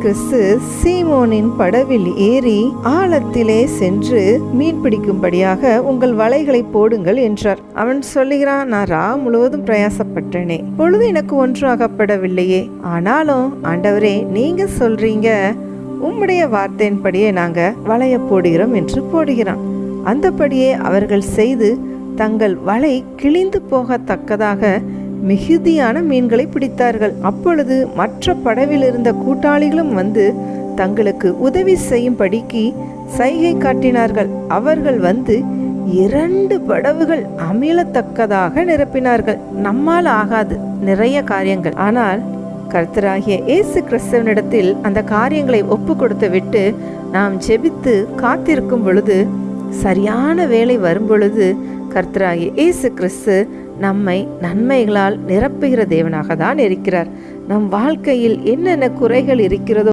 கிறிஸ்து சீமோனின் படவில் ஏறி ஆழத்திலே சென்று மீன் பிடிக்கும்படியாக உங்கள் வலைகளை போடுங்கள் என்றார். அவன் சொல்லுகிறான், நான் ரா முழுவதும் பிரயாசப்பட்டேனே, பொழுது எனக்கு ஒன்றும் அகப்படவில்லையே. ஆனாலும் ஆண்டவரே, நீங்க சொல்றீங்க, உம்முடைய வார்த்தையின்படியே நாங்க வலைய போடுகிறோம் என்று போடுகிறான். அந்தபடியே அவர்கள் செய்து தங்கள் வலை கிழிந்து போகத்தக்கதாக மிகுதியான மீன்களை பிடித்தார்கள். அப்பொழுது மற்ற படவில் இருந்த கூட்டாளிகளும் வந்து தங்களுக்கு உதவி செய்யும்படிக்கு சைகை காட்டினார்கள். அவர்கள் வந்து 2 படவுகள் அமிழத்தக்கதாக நிரப்பினார்கள். நம்மால் ஆகாது நிறைய காரியங்கள். ஆனால் கர்த்தராகிய இயேசு கிறிஸ்துவனிடத்தில் அந்த காரியங்களை ஒப்பு கொடுத்து விட்டு நாம் ஜெபித்து காத்திருக்கும் பொழுது, சரியான வேளை வரும் பொழுது கர்த்தராகிய இயேசு கிறிஸ்து நம்மை நன்மைகளால் நிரப்புகிற தேவனாக தான் இருக்கிறார். நம் வாழ்க்கையில் என்னென்ன குறைகள் இருக்கிறதோ